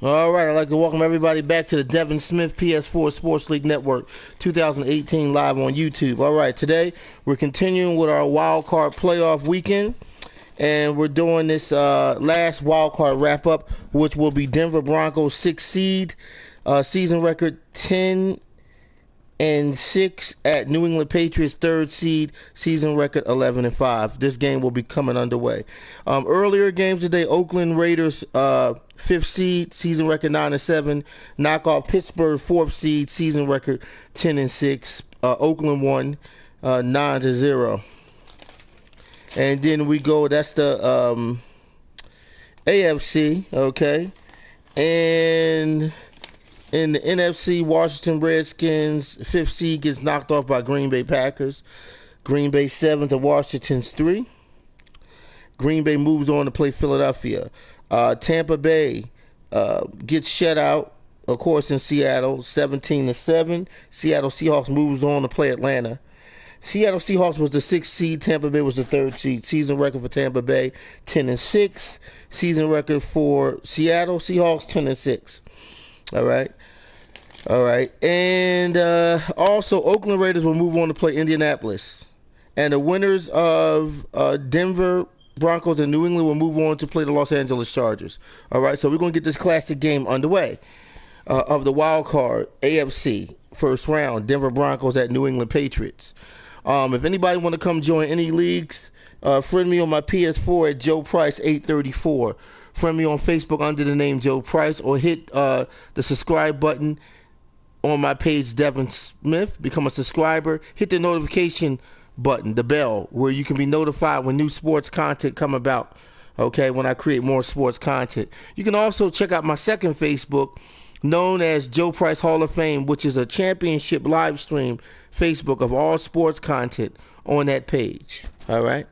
All right, I'd like to welcome everybody back to the Devin Smith PS4 Sports League Network 2018 live on YouTube. All right, today we're continuing with our wild card playoff weekend, and we're doing this last wild card wrap up, which will be Denver Broncos 6th seed, season record 10-6 at New England Patriots 3rd seed, season record 11-5. This game will be coming underway. Earlier games today, Oakland Raiders 5th seed, season record 9-7. Knock off Pittsburgh 4th seed, season record 10-6. Oakland won 9-0. And then we go, that's the AFC, okay. And in the NFC, Washington Redskins 5th seed gets knocked off by Green Bay Packers. Green Bay 7 to Washington's 3. Green Bay moves on to play Philadelphia. Tampa Bay gets shut out, of course, in Seattle, 17-7. Seattle Seahawks moves on to play Atlanta. Seattle Seahawks was the 6th seed. Tampa Bay was the 3rd seed. Season record for Tampa Bay, 10-6. Season record for Seattle Seahawks, 10-6. All right. And also, Oakland Raiders will move on to play Indianapolis. And the winners of Denver Broncos and New England will move on to play the Los Angeles Chargers. All right, so we're going to get this classic game underway of the wild card AFC first round, Denver Broncos at New England Patriots. If anybody want to come join any leagues, friend me on my PS4 at Joe Price 834. Friend me on Facebook under the name Joe Price, or hit the subscribe button on my page, Devin Smith. Become a subscriber. Hit the notification button, the bell, where you can be notified when new sports content come about, okay, when I create more sports content. You can also check out my second Facebook, known as Joe Price Hall of Fame, which is a championship live stream Facebook of all sports content on that page. All right.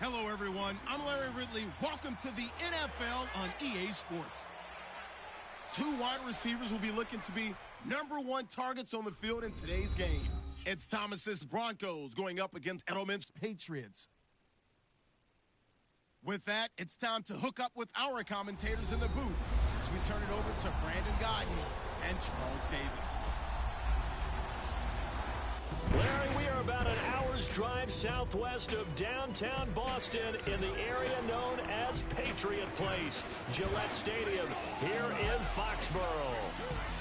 Hello, everyone. I'm Larry Ridley. Welcome to the NFL on EA Sports. Two wide receivers will be looking to be #1 targets on the field in today's game. It's Thomas's Broncos going up against Edelman's Patriots. With that, it's time to hook up with our commentators in the booth as we turn it over to Brandon Godden and Charles Davis. Larry, we are about an hour's drive southwest of downtown Boston in the area known as Patriot Place, Gillette Stadium, here in Foxborough.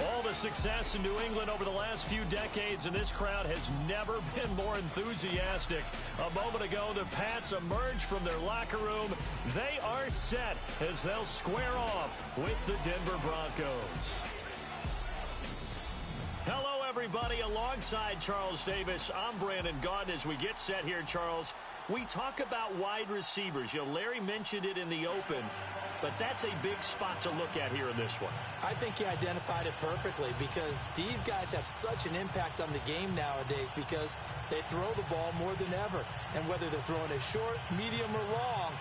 All the success in New England over the last few decades, and this crowd has never been more enthusiastic. A moment ago, the Pats emerged from their locker room. They are set as they'll square off with the Denver Broncos. Hello, everybody. Alongside Charles Davis, I'm Brandon Godden. As we get set here, Charles, we talk about wide receivers. You know, Larry mentioned it in the open, but that's a big spot to look at here in this one. I think he identified it perfectly because these guys have such an impact on the game nowadays because they throw the ball more than ever. And whether they're throwing it short, medium, or long,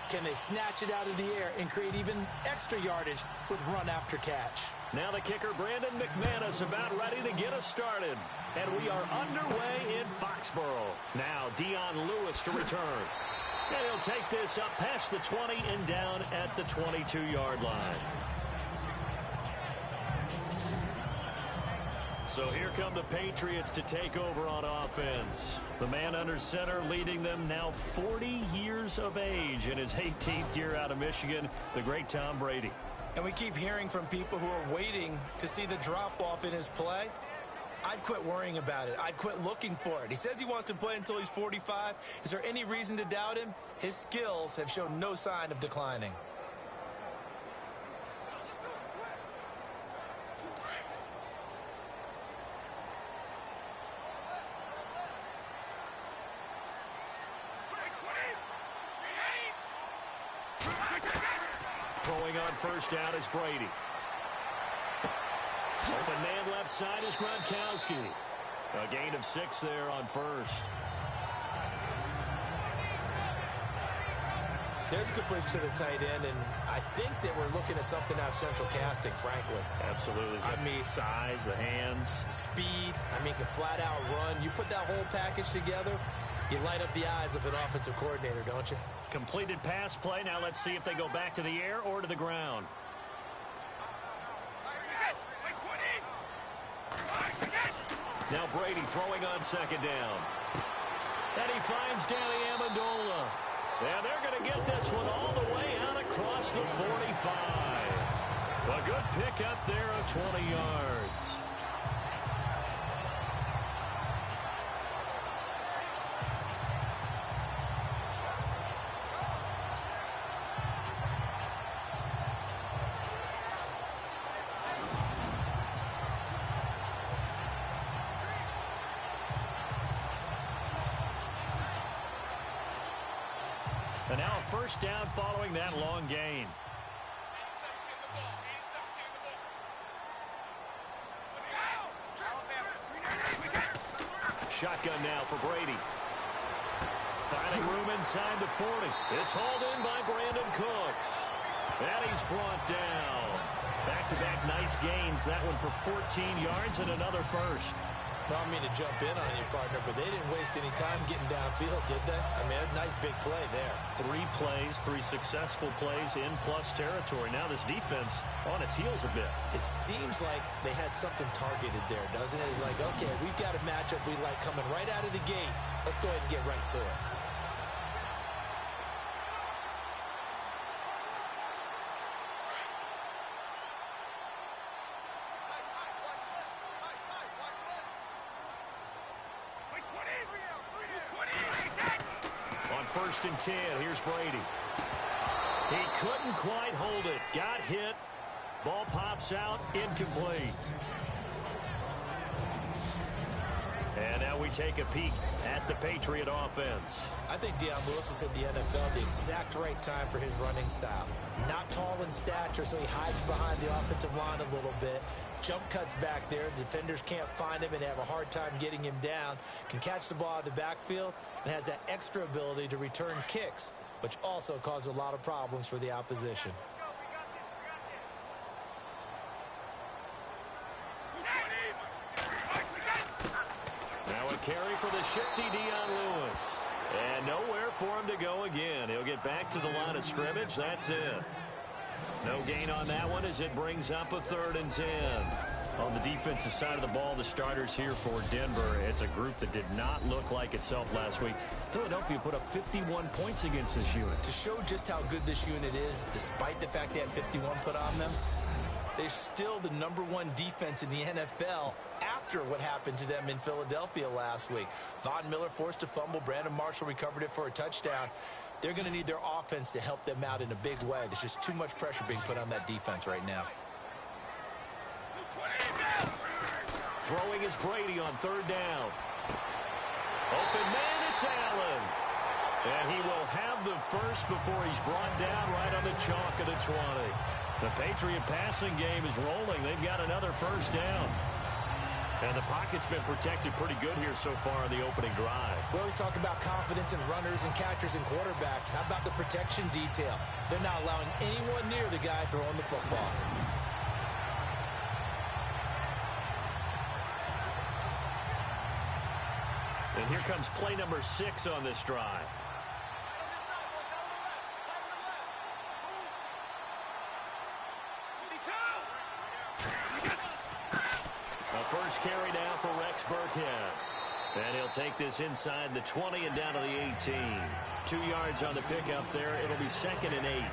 can they snatch it out of the air and create even extra yardage with run after catch? Now the kicker, Brandon McManus, about ready to get us started. And we are underway in Foxborough. Now Dion Lewis to return. And he'll take this up past the 20 and down at the 22-yard line. So here come the Patriots to take over on offense. The man under center leading them, now 40 years of age in his 18th year out of Michigan, the great Tom Brady. And we keep hearing from people who are waiting to see the drop-off in his play. I'd quit worrying about it. I'd quit looking for it. He says he wants to play until he's 45. Is there any reason to doubt him? His skills have shown no sign of declining. Throwing on first down is Brady. Open man left side is Gronkowski. A gain of 6 there on first. There's a good push to the tight end, and I think that we're looking at something out of central casting, frankly. Absolutely. I mean, size, the hands. Speed. I mean, can flat out run. You put that whole package together, you light up the eyes of an offensive coordinator, don't you? Completed pass play. Now let's see if they go back to the air or to the ground. Now Brady throwing on second down. And he finds Danny Amendola. And they're going to get this one all the way out across the 45. A good pickup there of 20 yards. And now a first down following that long gain. Shotgun now for Brady. Finding room inside the 40. It's hauled in by Brandon Cooks. And he's brought down. Back-to-back nice gains. That one for 14 yards and another first. I don't mean to jump in on you, partner, but they didn't waste any time getting downfield, did they? I mean, a nice big play there. 3 plays, 3 successful plays in plus territory. Now this defense on its heels a bit. It seems like they had something targeted there, doesn't it? It's like, okay, we've got a matchup we like coming right out of the gate. Let's go ahead and get right to it. First and 10. Here's Brady. He couldn't quite hold it. Got hit. Ball pops out. Incomplete. And now we take a peek at the Patriot offense. I think Deion Lewis has hit the NFL the exact right time for his running style. Not tall in stature, so he hides behind the offensive line a little bit. Jump cuts back there. Defenders can't find him and have a hard time getting him down. Can catch the ball out of the backfield and has that extra ability to return kicks, which also causes a lot of problems for the opposition. Now a carry for the shifty Deion Lewis. And nowhere for him to go again. He'll get back to the line of scrimmage. That's it. No gain on that one as it brings up a 3rd and 10. On the defensive side of the ball, the starters here for Denver. It's a group that did not look like itself last week. Philadelphia put up 51 points against this unit. To show just how good this unit is, despite the fact they had 51 put on them, they're still the #1 defense in the NFL after what happened to them in Philadelphia last week. Von Miller forced a fumble. Brandon Marshall recovered it for a touchdown. They're going to need their offense to help them out in a big way. There's just too much pressure being put on that defense right now. Throwing is Brady on 3rd down. Open man, it's Allen. And he will have the first before he's brought down right on the chalk of the 20. The Patriot passing game is rolling. They've got another first down. And the pocket's been protected pretty good here so far in the opening drive. We always talk about confidence in runners and catchers and quarterbacks. How about the protection detail? They're not allowing anyone near the guy throwing the football. And here comes play number 6 on this drive. A first carry now for Rex Burkhead. And he'll take this inside the 20 and down to the 18. 2 yards on the pickup there. It'll be 2nd and 8.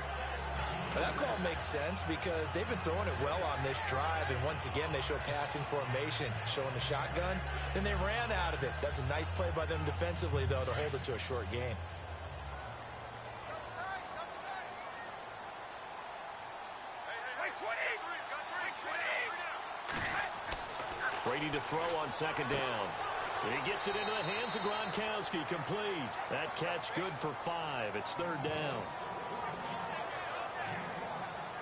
That call makes sense because they've been throwing it well on this drive, and once again they show passing formation, showing the shotgun. Then they ran out of it. That's a nice play by them defensively, though, to hold it to a short gain. Brady to throw on 2nd down. He gets it into the hands of Gronkowski, complete. That catch good for 5. It's 3rd down.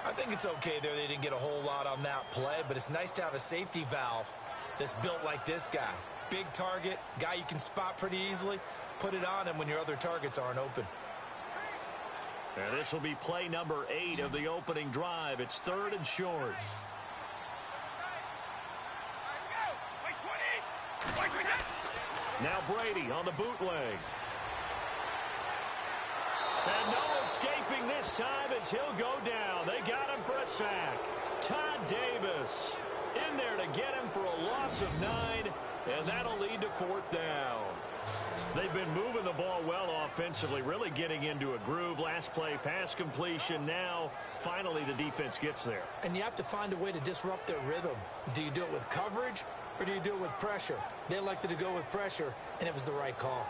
I think it's okay there. They didn't get a whole lot on that play, but it's nice to have a safety valve that's built like this guy. Big target, guy you can spot pretty easily. Put it on him when your other targets aren't open. And this will be play number 8 of the opening drive. It's 3rd and short. Now Brady on the bootleg. And no escaping this time as he'll go down. They got him for a sack. Todd Davis in there to get him for a loss of 9, and that'll lead to 4th down. They've been moving the ball well offensively, really getting into a groove. Last play, pass completion. Now, finally, the defense gets there. And you have to find a way to disrupt their rhythm. Do you do it with coverage, or do you do it with pressure? They elected to go with pressure, and it was the right call.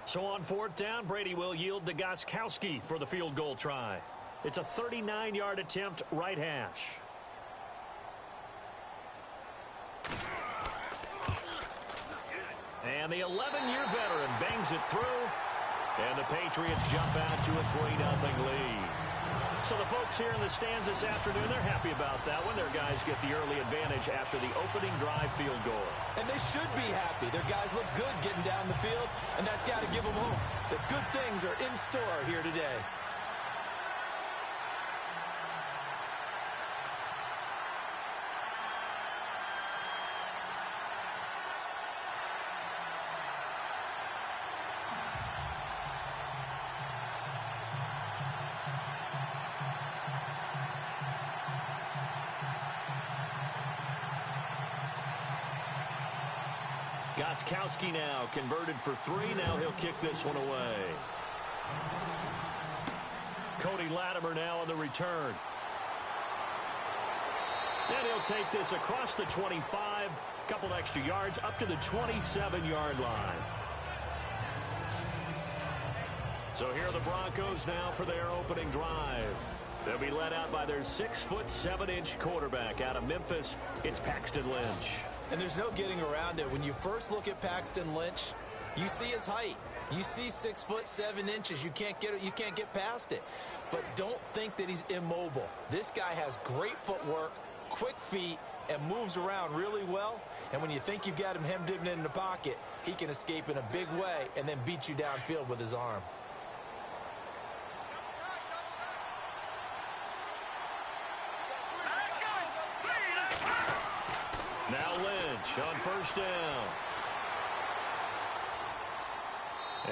So on 4th down, Brady will yield to Gostkowski for the field goal try. It's a 39-yard attempt, right hash. And the 11-year veteran bangs it through. And the Patriots jump out to a 3-0 lead. So the folks here in the stands this afternoon, they're happy about that one. Their guys get the early advantage after the opening drive field goal. And they should be happy. Their guys look good getting down the field, and that's got to give them hope that good things are in store here today. Gostkowski now converted for 3. Now he'll kick this one away. Cody Latimer now on the return. And he'll take this across the 25. Couple extra yards up to the 27-yard line. So here are the Broncos now for their opening drive. They'll be led out by their 6'7" quarterback out of Memphis. It's Paxton Lynch. And there's no getting around it. When you first look at Paxton Lynch, you see his height. You see 6'7". You can't get past it. But don't think that he's immobile. This guy has great footwork, quick feet, and moves around really well. And when you think you've got him hemmed in the pocket, he can escape in a big way and then beat you downfield with his arm. Now Lynch on 1st down.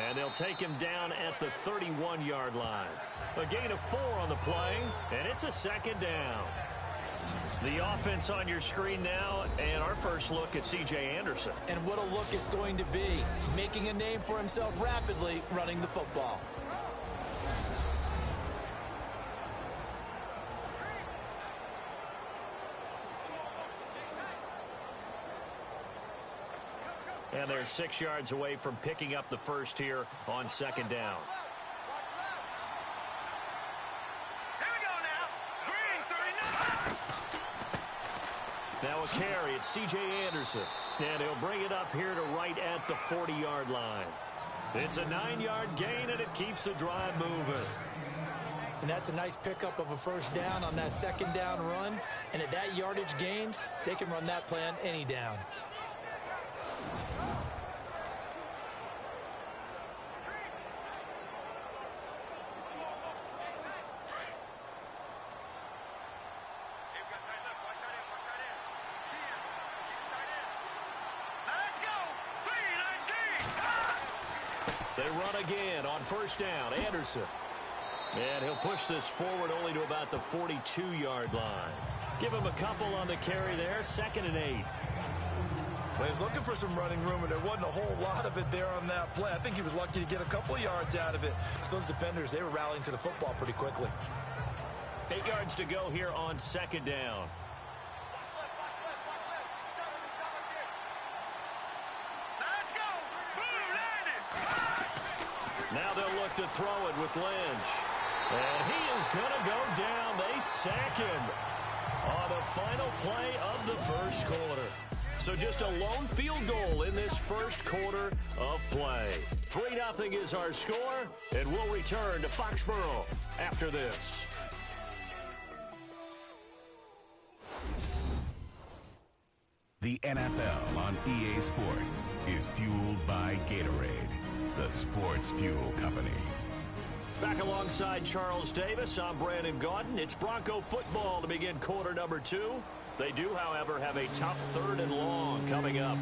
And they'll take him down at the 31-yard line. A gain of 4 on the play, and it's a 2nd down. The offense on your screen now, and our first look at C.J. Anderson. And what a look it's going to be, making a name for himself rapidly running the football. And they're 6 yards away from picking up the first here on 2nd down. Here we go now. Green 39. Now a carry. It's C.J. Anderson. And he'll bring it up here to right at the 40-yard line. It's a 9-yard gain, and it keeps the drive moving. And that's a nice pickup of a first down on that 2nd down run. And at that yardage gained, they can run that play on any down. They run again on first down. Anderson. And he'll push this forward only to about the 42-yard line. Give him a couple on the carry there. 2nd and 8. Well, he was looking for some running room, and there wasn't a whole lot of it there on that play. I think he was lucky to get a couple of yards out of it. So those defenders, they were rallying to the football pretty quickly. 8 yards to go here on 2nd down. Let's go. Boom, landed. Now they'll look to throw it with Lynch. And he is going to go down. They sack him on the final play of the first quarter. So just a lone field goal in this first quarter of play. 3-0 is our score, and we'll return to Foxborough after this. The NFL on EA Sports is fueled by Gatorade, the sports fuel company. Back alongside Charles Davis, I'm Brandon Gaudin. It's Bronco football to begin quarter number 2. They do, however, have a tough 3rd and long coming up.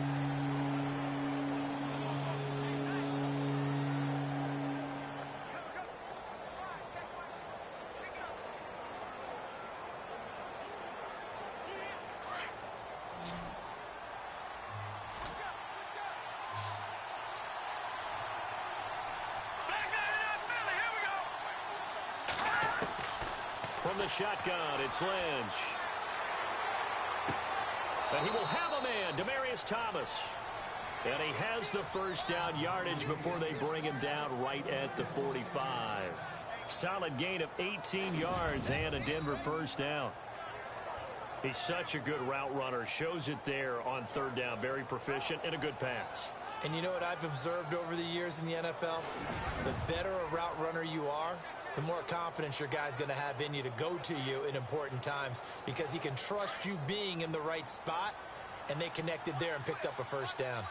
From the shotgun, it's Lynch. And he will have a man, Demaryius Thomas. And he has the first down yardage before they bring him down right at the 45. Solid gain of 18 yards and a Denver first down. He's such a good route runner. Shows it there on 3rd down. Very proficient and a good pass. And you know what I've observed over the years in the NFL? The better a route runner you are, the more confidence your guy's going to have in you to go to you in important times because he can trust you being in the right spot, and they connected there and picked up a first down.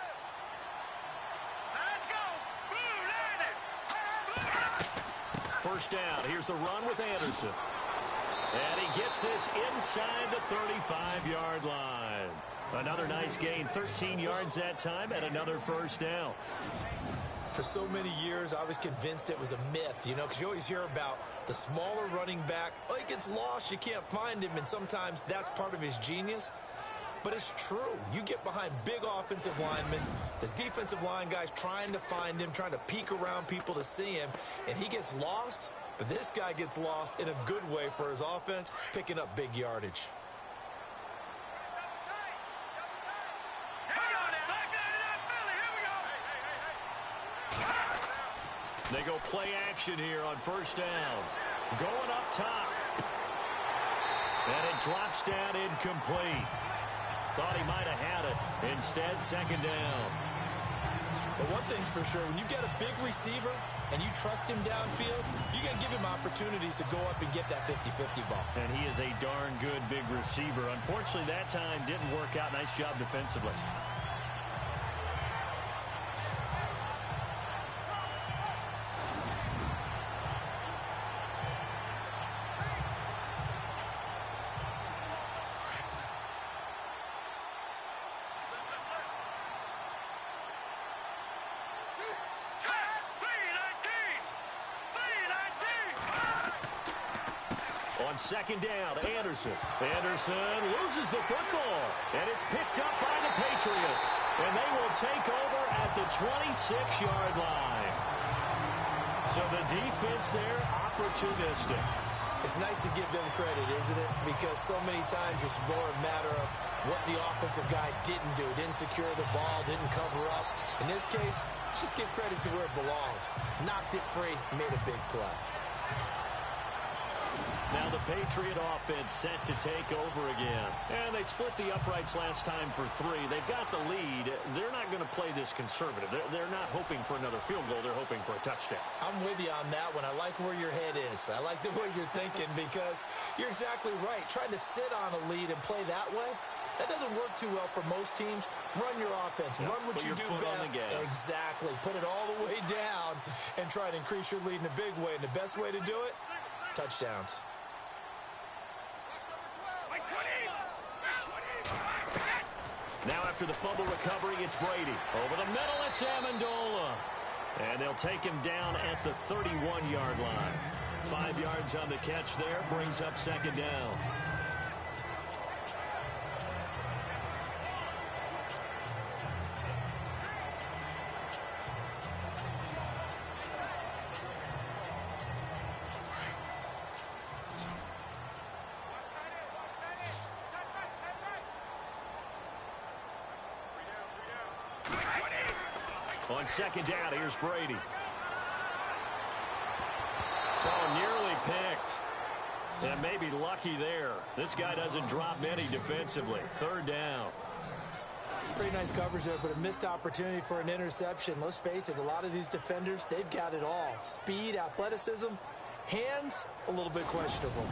Let's go. Boom, landed. First down. Here's the run with Anderson. And he gets this inside the 35-yard line. Another nice gain, 13 yards that time, and another first down. For so many years, I was convinced it was a myth, you know, because you always hear about the smaller running back. Oh, he gets lost, you can't find him, and sometimes that's part of his genius. But it's true. You get behind big offensive linemen, the defensive line guys trying to find him, trying to peek around people to see him, and he gets lost. But this guy gets lost in a good way for his offense, picking up big yardage. They go play action here on first down. Going up top. And it drops down incomplete. Thought he might have had it. Instead, 2nd down. But one thing's for sure, when you get a big receiver and you trust him downfield, you got to give him opportunities to go up and get that 50-50 ball. And he is a darn good big receiver. Unfortunately, that time didn't work out. Nice job defensively. On 2nd down, Anderson. Anderson loses the football, and it's picked up by the Patriots. And they will take over at the 26-yard line. So the defense there, opportunistic. It's nice to give them credit, isn't it? Because so many times it's more a matter of what the offensive guy didn't do. Didn't secure the ball, didn't cover up. In this case, let's just give credit to where it belongs. Knocked it free, made a big play. Now the Patriot offense set to take over again. And they split the uprights last time for 3. They've got the lead. They're not going to play this conservative. They're not hoping for another field goal. They're hoping for a touchdown. I'm with you on that one. I like where your head is. I like the way you're thinking because you're exactly right. Trying to sit on a lead and play that way, that doesn't work too well for most teams. Run your offense. Run what you do best. Exactly. Put it all the way down and try to increase your lead in a big way. And the best way to do it, touchdowns. Now after the fumble recovery, it's Brady. Over the middle, it's Amendola. And they'll take him down at the 31-yard line. 5 yards on the catch there, brings up second down. On second down, here's Brady. Oh, nearly picked. And maybe lucky there. This guy doesn't drop many defensively. Third down. Pretty nice coverage there, but a missed opportunity for an interception. Let's face it, a lot of these defenders, they've got it all. Speed, athleticism, hands, a little bit questionable.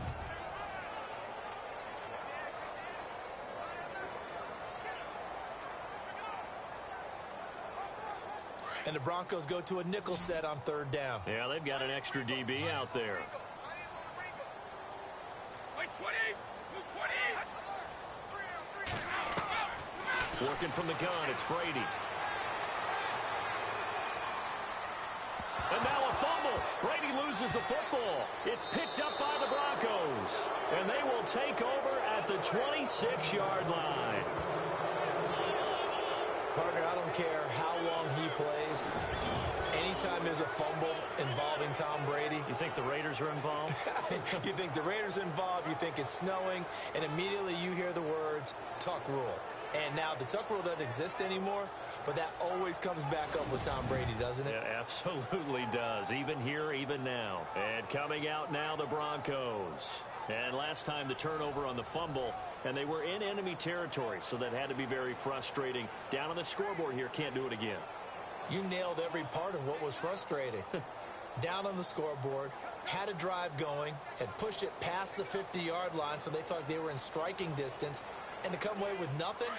And the Broncos go to a nickel set on third down. Yeah, they've got an extra DB out there. Working from the gun, it's Brady. And now a fumble. Brady loses the football. It's picked up by the Broncos. And they will take over at the 26-yard line. Partner, I don't care how long he plays. Anytime there's a fumble involving Tom Brady. You think the Raiders are involved? You think the Raiders are involved, you think it's snowing, and immediately you hear the words, tuck rule. And now the tuck rule doesn't exist anymore, but that always comes back up with Tom Brady, doesn't it? Yeah, absolutely does. Even here, even now. And coming out now, the Broncos. And last time the turnover on the fumble, and they were in enemy territory, so that had to be very frustrating. Down on the scoreboard here, can't do it again. You nailed every part of what was frustrating. Down on the scoreboard, had a drive going, had pushed it past the 50-yard line, so they thought they were in striking distance, and to come away with nothing,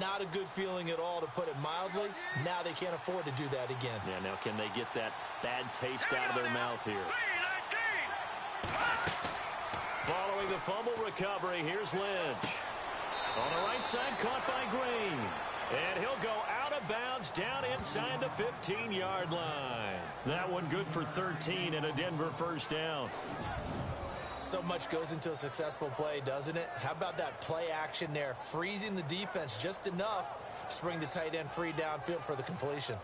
not a good feeling at all, to put it mildly. Now they can't afford to do that again. Yeah, now can they get that bad taste out of their mouth here? Following the fumble recovery, here's Lynch. On the right side, caught by Green. And he'll go out of bounds down inside the 15-yard line. That one good for 13 and a Denver first down. So much goes into a successful play, doesn't it? How about that play action there, freezing the defense just enough to bring the tight end free downfield for the completion.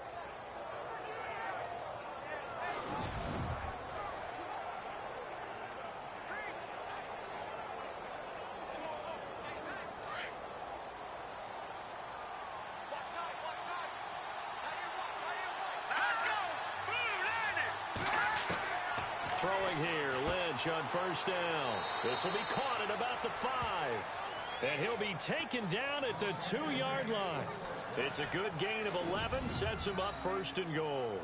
Throwing here, Lynch on first down. This will be caught at about the 5. And he'll be taken down at the 2-yard line. It's a good gain of 11, sets him up first and goal.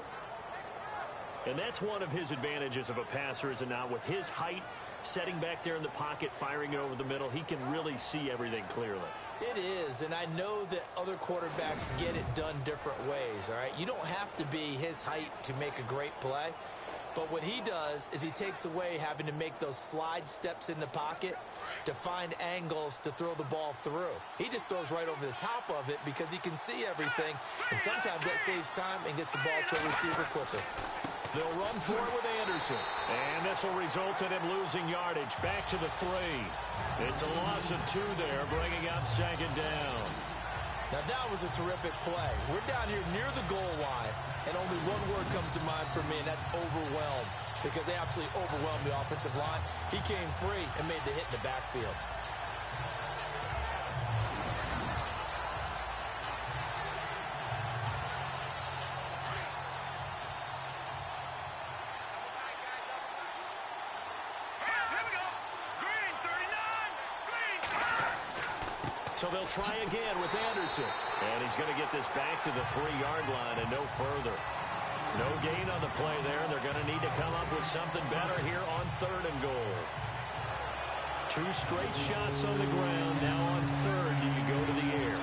And that's one of his advantages of a passer, is it not? With his height, setting back there in the pocket, firing it over the middle, he can really see everything clearly. It is, and I know that other quarterbacks get it done different ways, all right? You don't have to be his height to make a great play. But what he does is he takes away having to make those slide steps in the pocket to find angles to throw the ball through. He just throws right over the top of it because he can see everything, and sometimes that saves time and gets the ball to a receiver quicker. They'll run for it with Anderson. And this will result in him losing yardage back to the 3. It's a loss of 2 there, bringing up second down. Now that was a terrific play. We're down here near the goal line, and only one word comes to mind for me, and that's overwhelmed, because they absolutely overwhelmed the offensive line. He came free and made the hit in the backfield. So they'll try again with Anderson. And he's going to get this back to the 3-yard line and no further. No gain on the play there. They're going to need to come up with something better here on 3rd and goal. 2 straight shots on the ground. Now on 3rd, do you go to the air?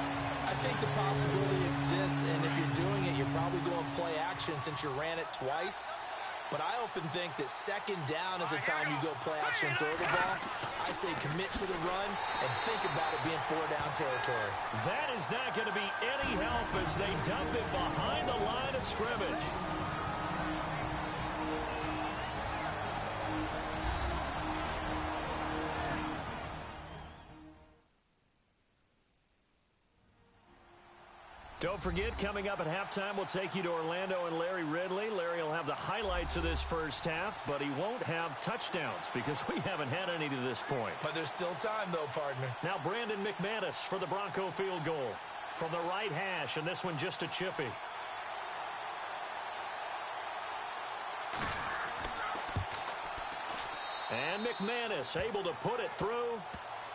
I think the possibility exists, and if you're doing it, you're probably going play action since you ran it twice. but I often think that second down is a time you go play action and throw the ball. I say commit to the run and think about it being 4-down territory. That is not going to be any help as they dump it behind the line of scrimmage. Don't forget, coming up at halftime, we'll take you to Orlando and Larry Ridley. Larry will have the highlights of this first half, but he won't have touchdowns because we haven't had any to this point. But there's still time, though, partner. Now Brandon McManus for the Bronco field goal from the right hash, and this one just a chippy. And McManus able to put it through,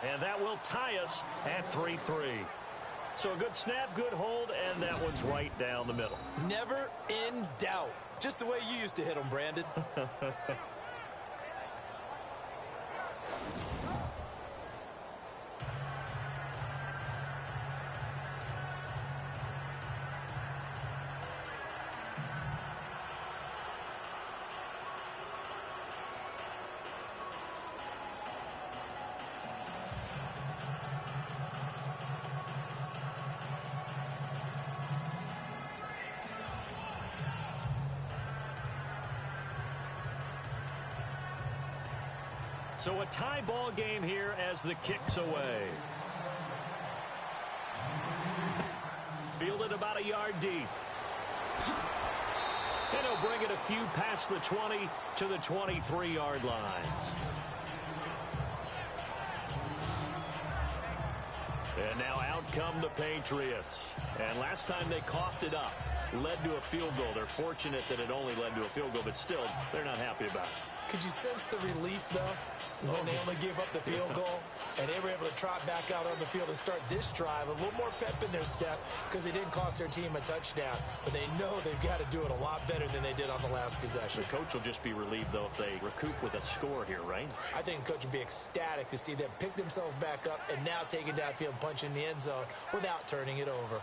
and that will tie us at 3-3. So a good snap, good hold, and that one's right down the middle. Never in doubt. Just the way you used to hit them, Brandon. So a tie ball game here as the kick's away. Fielded about a yard deep. And he'll bring it a few past the 20 to the 23-yard line. And now out come the Patriots. And last time they coughed it up, led to a field goal. They're fortunate that it only led to a field goal, but still, they're not happy about it. Could you sense the relief, though, when they only gave up the field goal and they were able to trot back out on the field and start this drive? A little more pep in their step because they didn't cost their team a touchdown. But they know they've got to do it a lot better than they did on the last possession. The coach will just be relieved, though, if they recoup with a score here, right? I think the coach would be ecstatic to see them pick themselves back up and now take it downfield and punch in the end zone without turning it over.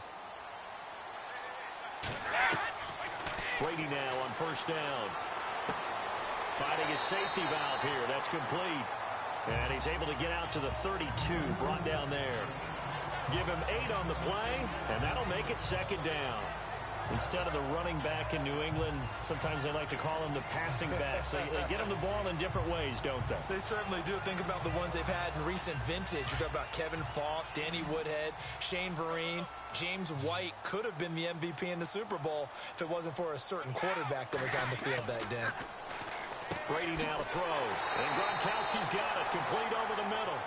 Brady now on first down. Finding his safety valve here. That's complete. And he's able to get out to the 32. Brought down there. Give him 8 on the play, and that'll make it second down. Instead of the running back in New England, sometimes they like to call him the passing back. So they get him the ball in different ways, don't they? They certainly do. Think about the ones they've had in recent vintage. You're talking about Kevin Falk, Danny Woodhead, Shane Vereen, James White could have been the MVP in the Super Bowl if it wasn't for a certain quarterback that was on the field that day. Brady now to throw. And Gronkowski's got it. Complete over the middle.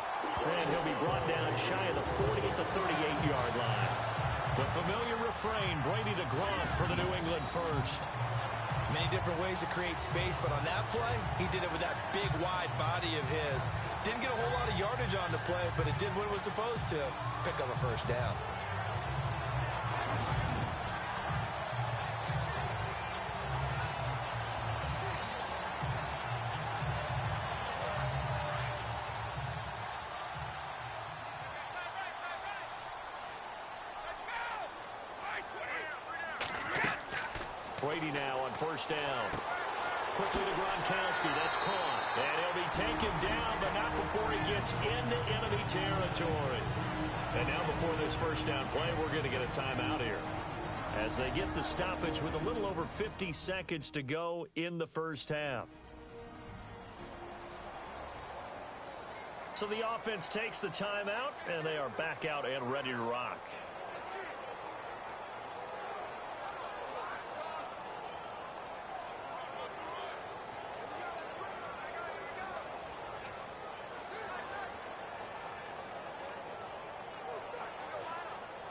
And he'll be brought down shy of the 40 at the 38-yard line. The familiar refrain, Brady to Gronk for the New England first. Many different ways to create space, but on that play, he did it with that big, wide body of his. Didn't get a whole lot of yardage on the play, but it did what it was supposed to. Pick up a first down. Brady now on first down. Quickly to Gronkowski. That's caught. And he'll be taken down, but not before he gets into enemy territory. And now before this first down play, we're going to get a timeout here. As they get the stoppage with a little over 50 seconds to go in the first half. So the offense takes the timeout, and they are back out and ready to rock.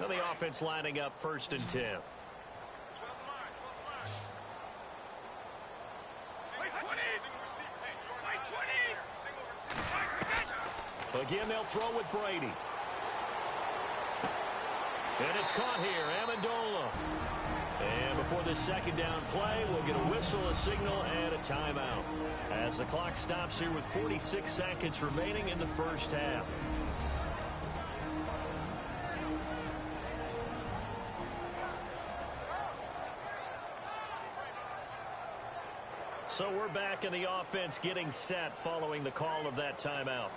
Now the offense lining up first and 10. Again, they'll throw with Brady. And it's caught here, Amendola. And before this second down play, we'll get a whistle, a signal, and a timeout. As the clock stops here with 46 seconds remaining in the first half. So we're back in the offense getting set following the call of that timeout.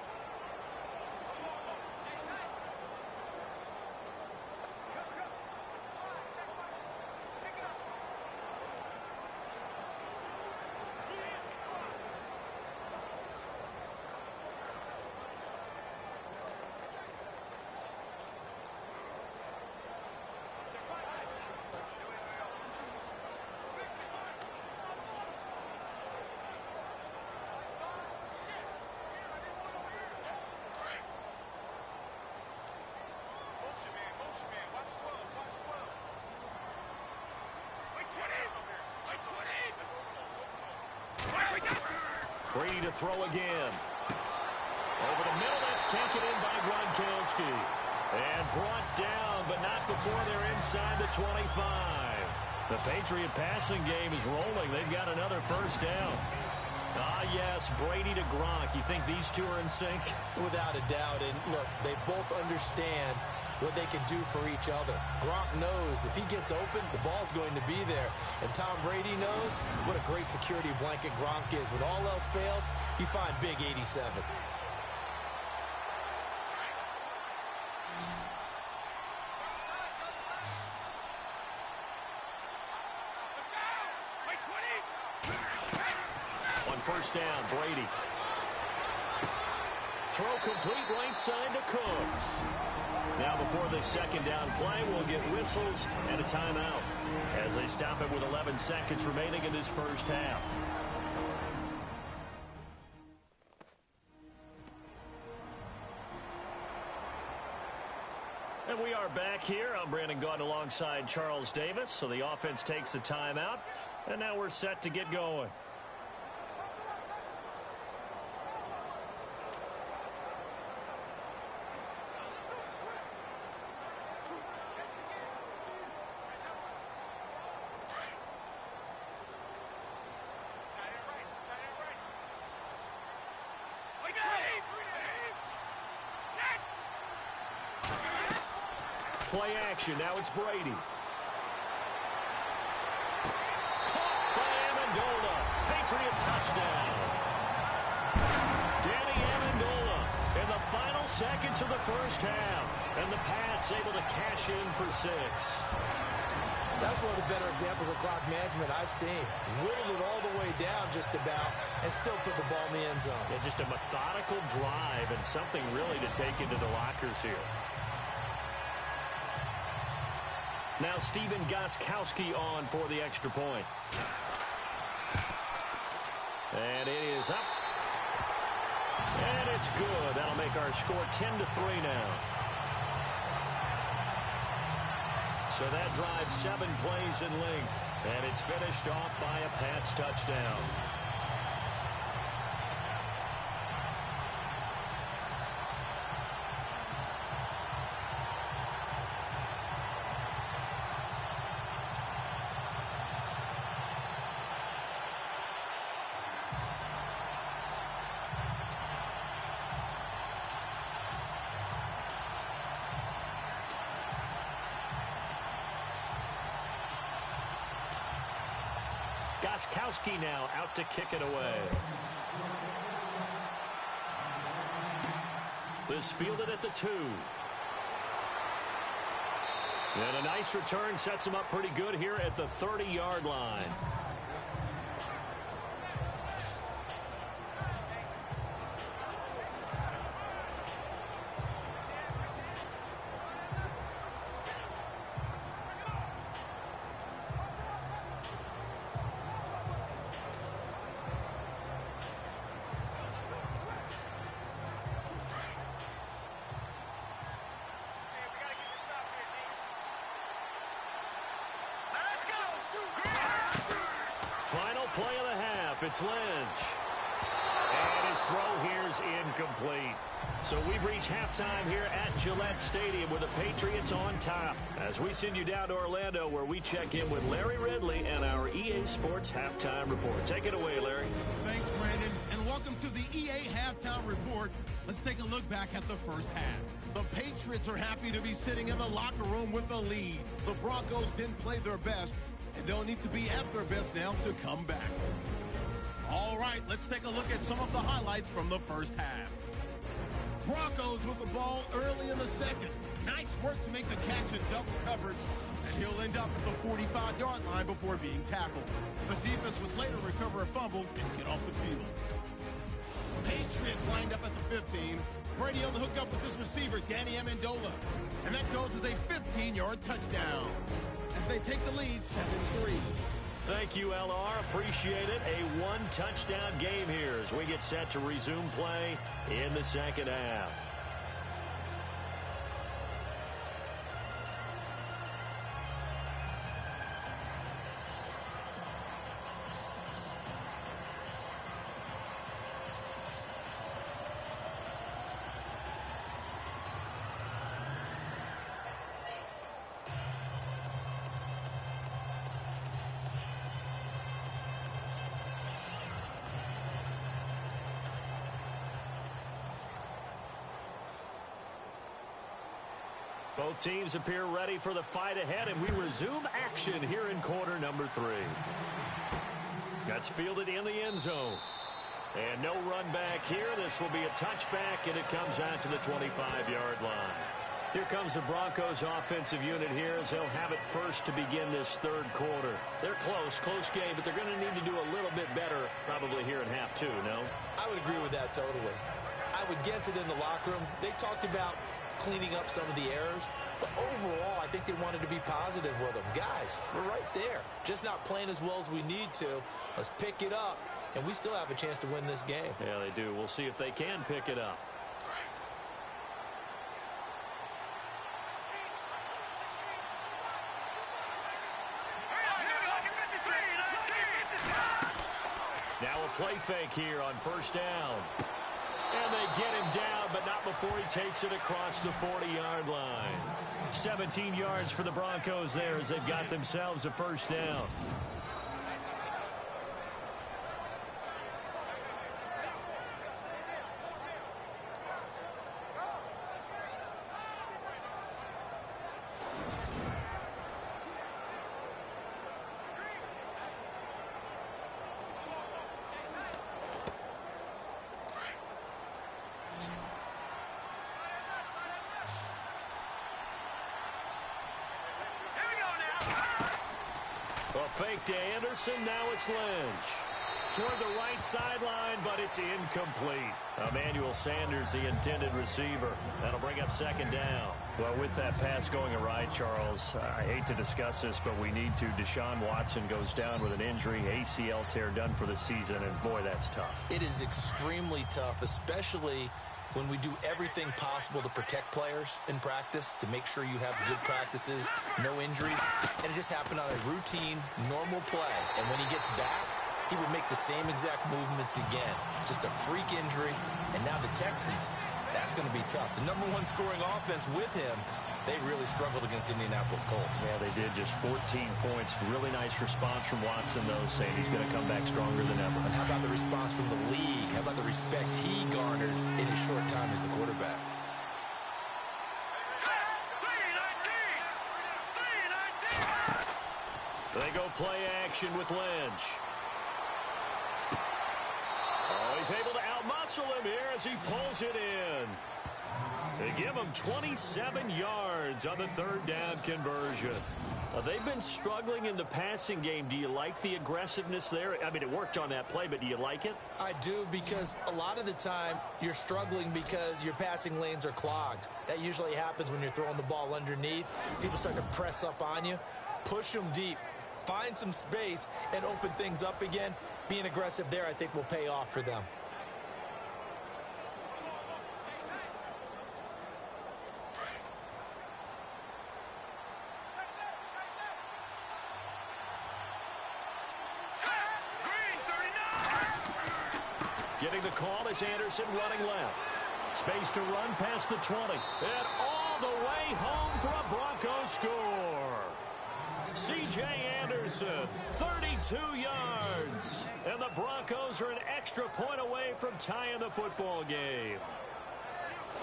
Brady to throw again. Over the middle, that's taken in by Gronkowski. And brought down, but not before they're inside the 25. The Patriot passing game is rolling. They've got another first down. Ah, yes, Brady to Gronk. You think these two are in sync? Without a doubt. And look, they both understand what they can do for each other. Gronk knows if he gets open, the ball's going to be there. And Tom Brady knows what a great security blanket Gronk is. When all else fails, you find big 87. On first down, Brady. Throw complete right side to Cooks. Now before this second down play, we'll get whistles and a timeout as they stop it with 11 seconds remaining in this first half. And we are back here. I'm Brandon Gaudin alongside Charles Davis. So the offense takes the timeout, and now we're set to get going. Play action. Now it's Brady. Caught by Amendola. Patriot touchdown. Danny Amendola in the final seconds of the first half. And the Pats able to cash in for 6. That's one of the better examples of clock management I've seen. Whittled it all the way down just about and still put the ball in the end zone. Yeah, just a methodical drive and something really to take into the lockers here. Now Stephen Gostkowski on for the extra point. And it is up. And it's good. That'll make our score 10-3 now. So that drives 7 plays in length. And it's finished off by a Pats touchdown. Gostkowski now out to kick it away. This fielded at the 2. And a nice return sets him up pretty good here at the 30-yard line. Final play of the half. It's Lynch. And his throw here's incomplete. So we've reached halftime here at Gillette Stadium with the Patriots on top. As we send you down to Orlando where we check in with Larry Ridley and our EA Sports Halftime Report. Take it away, Larry. Thanks, Brandon, and welcome to the EA Halftime Report. Let's take a look back at the first half. The Patriots are happy to be sitting in the locker room with a lead. The Broncos didn't play their best, and they'll need to be at their best now to come back. All right, let's take a look at some of the highlights from the first half. Broncos with the ball early in the second. Nice work to make the catch in double coverage, and he'll end up at the 45-yard line before being tackled. The defense would later recover a fumble and get off the field. Patriots lined up at the 15. Brady on the hook up with his receiver, Danny Amendola. And that goes as a 15-yard touchdown as they take the lead 7-3. Thank you, LR. Appreciate it. A one-touchdown game here as we get set to resume play in the second half. Both teams appear ready for the fight ahead, and we resume action here in quarter number 3. That's fielded in the end zone. And no run back here. This will be a touchback, and it comes out to the 25-yard line. Here comes the Broncos offensive unit here as they'll have it first to begin this third quarter. They're close game, but they're going to need to do a little bit better probably here in half 2, no? I would agree with that totally. I would guess it in the locker room. They talked about cleaning up some of the errors, but overall I think they wanted to be positive with them. Guys, we're right there, just not playing as well as we need to. Let's pick it up, and we still have a chance to win this game. Yeah, they do. We'll see if they can pick it up. Now a play fake here on first down. And they get him down, but not before he takes it across the 40-yard line. 17 yards for the Broncos there as they've got themselves a first down. Fake to Anderson, now it's Lynch. Toward the right sideline, but it's incomplete. Emmanuel Sanders, the intended receiver. That'll bring up second down. Well, with that pass going awry, Charles, I hate to discuss this, but we need to. Deshaun Watson goes down with an injury, ACL tear done for the season, and boy, that's tough. It is extremely tough, especially when we do everything possible to protect players in practice, to make sure you have good practices, no injuries. And it just happened on a routine, normal play. And when he gets back, he would make the same exact movements again. Just a freak injury. And now the Texans, that's going to be tough. The #1 scoring offense with him, they really struggled against Indianapolis Colts. Yeah, they did. Just 14 points. Really nice response from Watson, though, saying he's going to come back stronger than ever. And how about the response from the league? How about the respect he garnered in his short time as the quarterback? They go play action with Lynch. Oh, he's able to outmuscle him here as he pulls it in. They give him 27 yards on the third down conversion. They've been struggling in the passing game. Do you like the aggressiveness there? I mean, it worked on that play, but do you like it? I do, because a lot of the time you're struggling because your passing lanes are clogged. That usually happens when you're throwing the ball underneath. People start to press up on you. Push them deep. Find some space and open things up again. Being aggressive there, I think, will pay off for them. Getting the call is Anderson running left. Space to run past the 20. And all the way home for a Broncos score. C.J. Anderson, 32 yards. And the Broncos are an extra point away from tying the football game.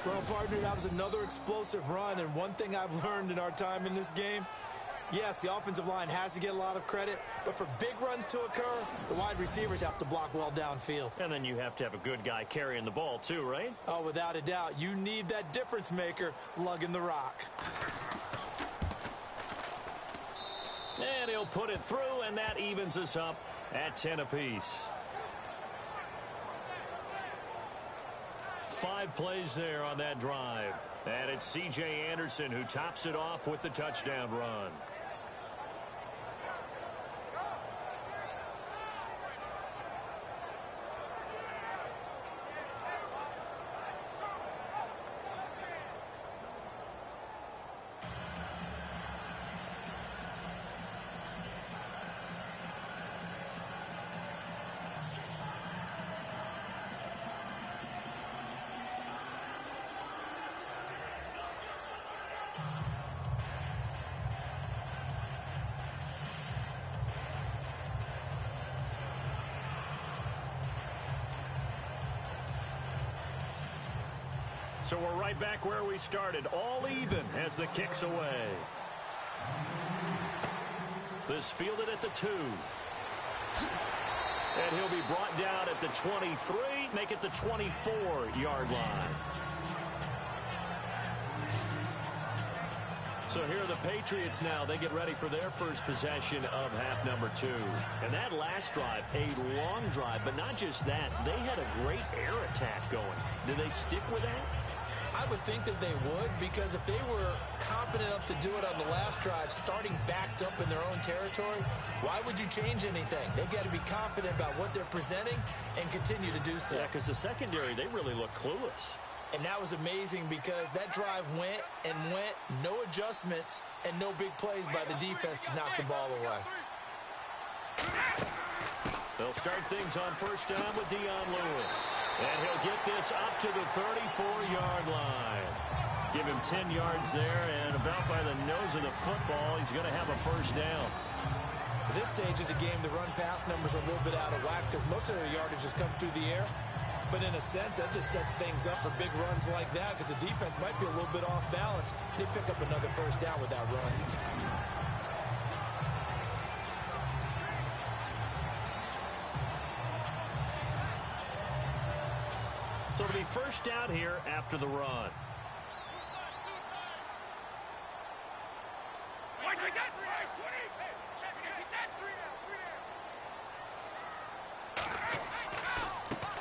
Well, partner, that was another explosive run. And one thing I've learned in our time in this game, Yes, the offensive line has to get a lot of credit, but for big runs to occur, the wide receivers have to block well downfield. And then you have to have a good guy carrying the ball too, right? Oh, without a doubt. You need that difference maker lugging the rock. And he'll put it through, and that evens us up at 10 apiece. 5 plays there on that drive. And it's C.J. Anderson who tops it off with the touchdown run. So we're right back where we started, all even as the kick's away. This fielded at the 2. And he'll be brought down at the 23, make it the 24-yard line. So here are the Patriots now. They get ready for their first possession of half number 2. And that last drive, a long drive, but not just that. They had a great air attack going. Did they stick with that? I would think that they would, because if they were confident enough to do it on the last drive, starting backed up in their own territory, why would you change anything? They've got to be confident about what they're presenting and continue to do so. Yeah, because the secondary, they really look clueless. And that was amazing because that drive went and went, no adjustments, and no big plays by the defense to knock the ball away. They'll start things on first down with Dion Lewis. And he'll get this up to the 34-yard line. Give him 10 yards there, and about by the nose of the football, he's going to have a first down. At this stage of the game, the run-pass numbers are a little bit out of whack because most of their yardage has come through the air. But in a sense, that just sets things up for big runs like that because the defense might be a little bit off balance. They pick up another first down with that run. So it'll be first down here after the run.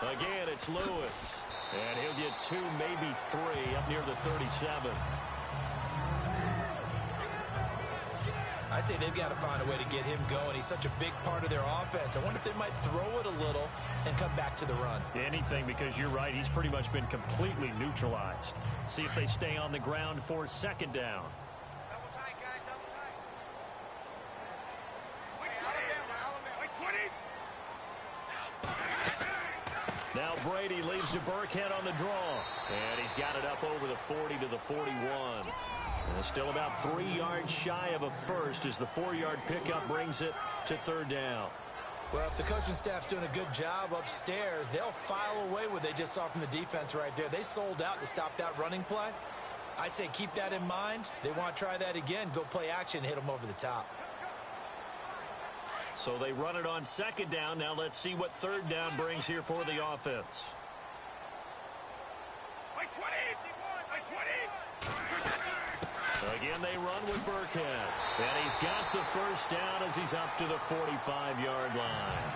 Again, it's Lewis. And he'll get 2, maybe 3, up near the 37. I'd say they've got to find a way to get him going. He's such a big part of their offense. I wonder if they might throw it a little and come back to the run. Anything, because you're right. He's pretty much been completely neutralized. See if they stay on the ground for second down. Double tight, guys, double tight. Now Brady leaves to Burkhead on the draw. And he's got it up over the 40 to the 41. And still about 3 yards shy of a first as the 4-yard pickup brings it to third down. Well, if the coaching staff's doing a good job upstairs, they'll file away what they just saw from the defense right there. They sold out to stop that running play. I'd say keep that in mind. They want to try that again. Go play action, hit them over the top. So they run it on second down. Now let's see what third down brings here for the offense. Again, they run with Burkhead. And he's got the first down as he's up to the 45-yard line.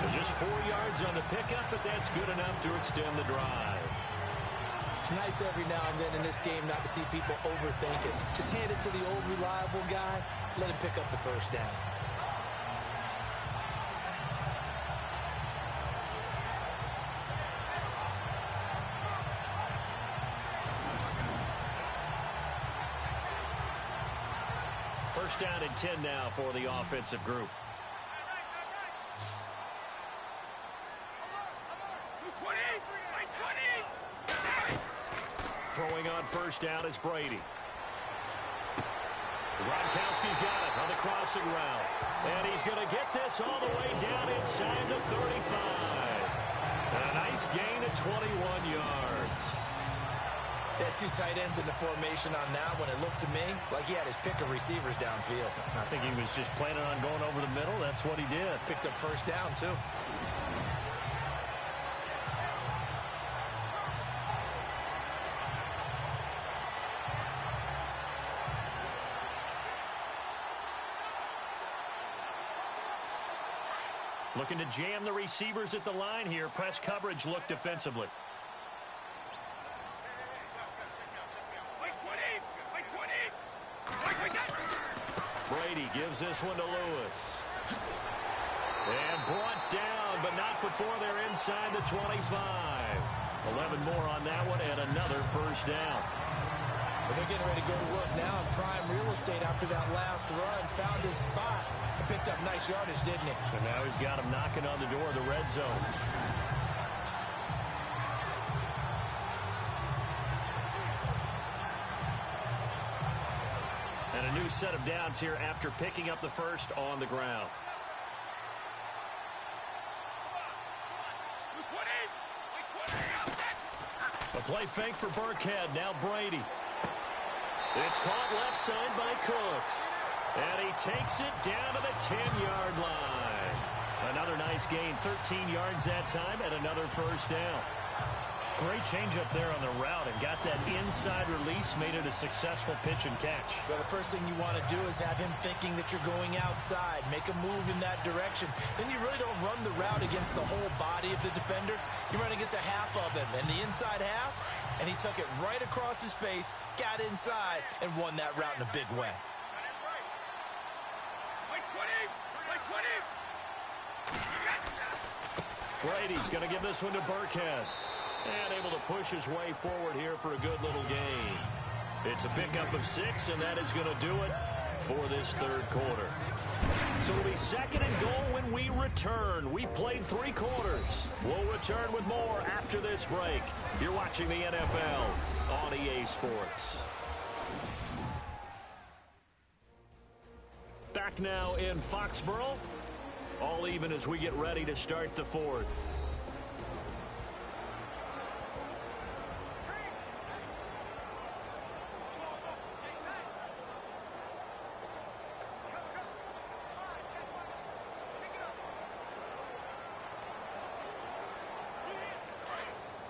So just 4 yards on the pickup, but that's good enough to extend the drive. It's nice every now and then in this game not to see people overthink it. Just hand it to the old reliable guy. Let him pick up the first down. First down and 10 now for the offensive group. Throwing on first down is Brady. Gronkowski's got it on the crossing route. And he's going to get this all the way down inside the 35. And a nice gain of 21 yards. They had two tight ends in the formation on that one. It looked to me like he had his pick of receivers downfield. I think he was just planning on going over the middle. That's what he did. Picked up first down, too. Looking to jam the receivers at the line here. Press coverage look defensively. Brady gives this one to Lewis. And brought down, but not before they're inside the 25. 11 more on that one and another first down. But they're getting ready to go to work now in prime real estate after that last run. Found his spot and picked up nice yardage, didn't he? And now he's got him knocking on the door of the red zone. And a new set of downs here after picking up the first on the ground. A play fake for Burkhead. Now Brady. It's caught left side by Cooks. And he takes it down to the 10-yard line. Another nice gain, 13 yards that time, and another first down. Great change up there on the route and got that inside release, made it a successful pitch and catch. Well, the first thing you want to do is have him thinking that you're going outside, make a move in that direction. Then you really don't run the route against the whole body of the defender. You run against a half of him, and the inside half, and he took it right across his face, got inside, and won that route in a big way. Brady going to give this one to Burkhead. And able to push his way forward here for a good little gain. It's a pickup of 6, and that is going to do it for this third quarter. So it'll be second and goal when we return. We played 3 quarters. We'll return with more after this break. You're watching the NFL on EA Sports. Back now in Foxborough. All even as we get ready to start the fourth.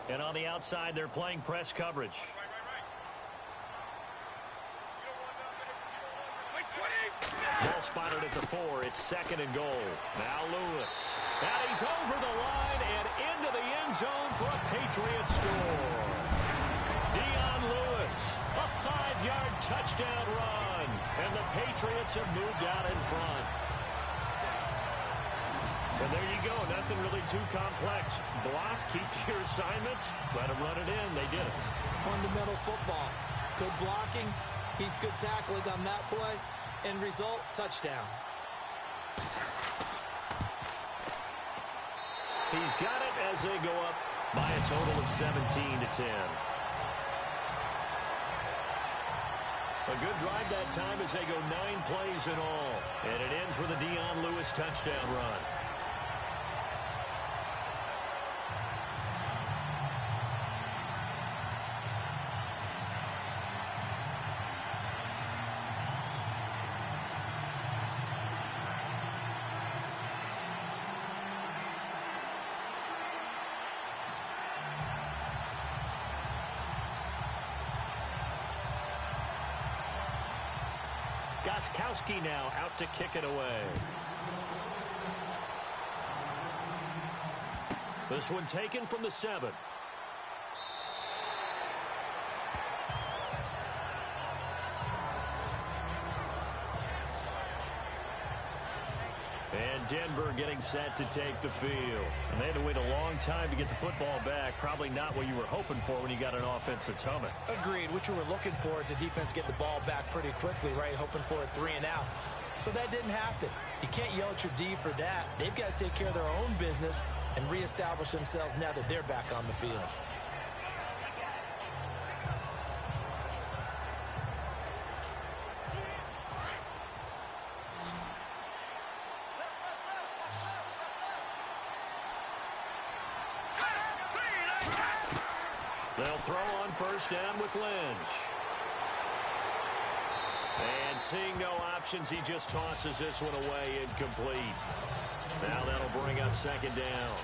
And on the outside, they're playing press coverage. Ball spotted at the 4. It's second and goal. Now Lewis. And he's over the line and into the end zone for a Patriots score. Dion Lewis, a 5-yard touchdown run. And the Patriots have moved out in front. And there you go. Nothing really too complex. Block, keep to your assignments, let them run it in. They did it. Fundamental football. Good blocking, beats good tackling on that play. End result, touchdown. He's got it as they go up by a total of 17-10. A good drive that time as they go 9 plays in all. And it ends with a Dion Lewis touchdown run. Gostkowski now out to kick it away. This one taken from the 7. And Denver getting set to take the field. And they had to wait a long time to get the football back. Probably not what you were hoping for when you got an offense that's humming. Agreed. What you were looking for is the defense get the ball back pretty quickly, right? Hoping for a 3 and out. So that didn't happen. You can't yell at your D for that. They've got to take care of their own business and reestablish themselves now that they're back on the field. They'll throw on first down with Lynch. And seeing no options, he just tosses this one away incomplete. Now that'll bring up second down.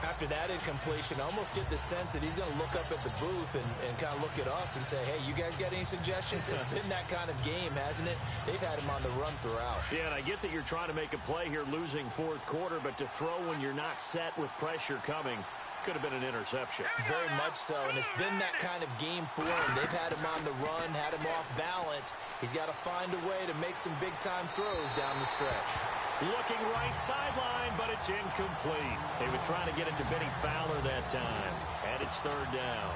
After that incompletion, I almost get the sense that he's going to look up at the booth and kind of look at us and say, hey, you guys got any suggestions? It's been that kind of game, hasn't it? They've had him on the run throughout. Yeah, and I get that you're trying to make a play here losing fourth quarter, but to throw when you're not set with pressure coming could have been an interception. Very much so, and it's been that kind of game for him. They've had him on the run, had him off balance. He's got to find a way to make some big-time throws down the stretch. Looking right sideline, but it's incomplete. He was trying to get it to Benny Fowler that time, and it's third down.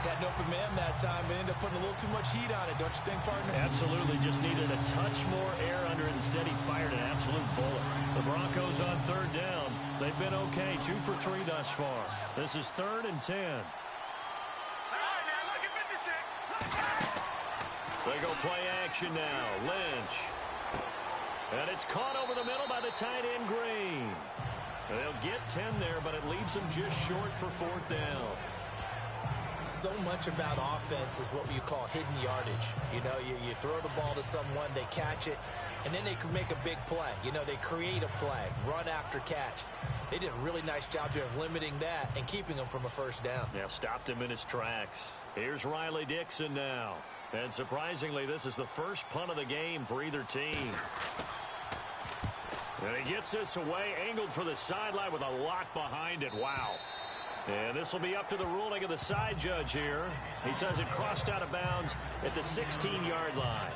Had an open man that time, but ended up putting a little too much heat on it, don't you think, partner? Absolutely. Just needed a touch more air under it. Instead, he fired an absolute bullet. The Broncos on third down. They've been okay, 2 for 3 thus far. This is 3rd and 10. They go play action now. Lynch. And it's caught over the middle by the tight end, Green. They'll get 10 there, but it leaves them just short for 4th down. So much about offense is what you call hidden yardage. You know, you throw the ball to someone, they catch it, and then they can make a big play. You know, they create a play, run after catch. They did a really nice job here of limiting that and keeping him from a first down. Yeah, stopped him in his tracks. Here's Riley Dixon now. And surprisingly, this is the first punt of the game for either team. And he gets this away, angled for the sideline with a lock behind it. Wow. And this will be up to the ruling of the side judge here. He says it crossed out of bounds at the 16-yard line.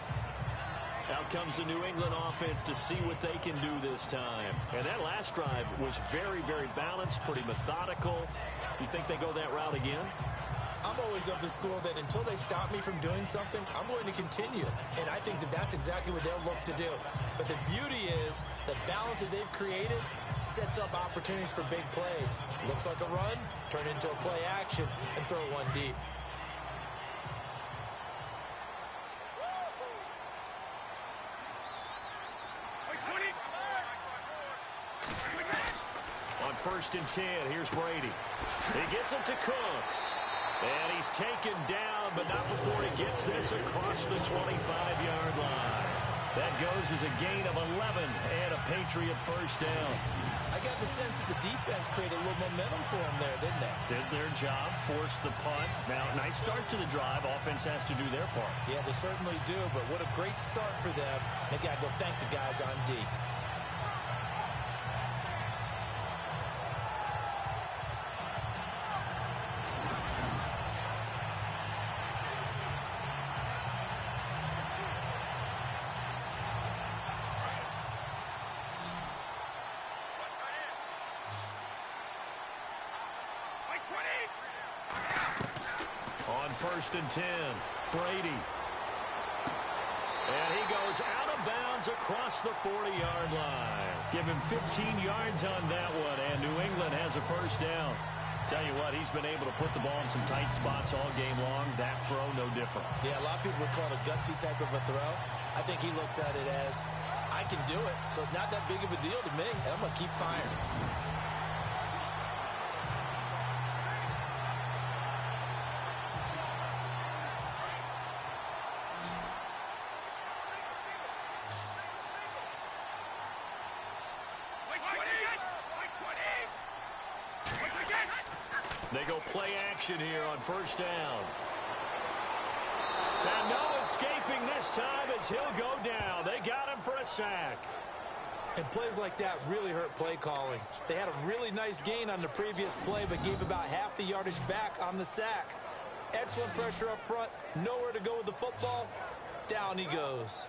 Out comes the New England offense to see what they can do this time. And that last drive was very, very balanced, pretty methodical. You think they go that route again? I'm always of the school that until they stop me from doing something, I'm going to continue. And I think that that's exactly what they'll look to do. But the beauty is the balance that they've created sets up opportunities for big plays. Looks like a run, turn into a play action, and throw one deep. On 1st and 10, here's Brady. He gets it to Cooks. And he's taken down, but not before he gets this across the 25-yard line. That goes as a gain of 11 and a Patriot first down. I got the sense that the defense created a little momentum for them there, didn't they? Did their job, forced the punt. Now, nice start to the drive. Offense has to do their part. Yeah, they certainly do, but what a great start for them. They got to go thank the guys on D. On 1st and 10, Brady. And he goes out of bounds across the 40-yard line. Give him 15 yards on that one, and New England has a first down. Tell you what, he's been able to put the ball in some tight spots all game long. That throw, no different. Yeah, a lot of people would call it a gutsy type of a throw. I think he looks at it as, I can do it, so it's not that big of a deal to me, and I'm going to keep firing. They go play action here on first down. And no escaping this time as he'll go down. They got him for a sack. And plays like that really hurt play calling. They had a really nice gain on the previous play, but gave about half the yardage back on the sack. Excellent pressure up front. Nowhere to go with the football. Down he goes.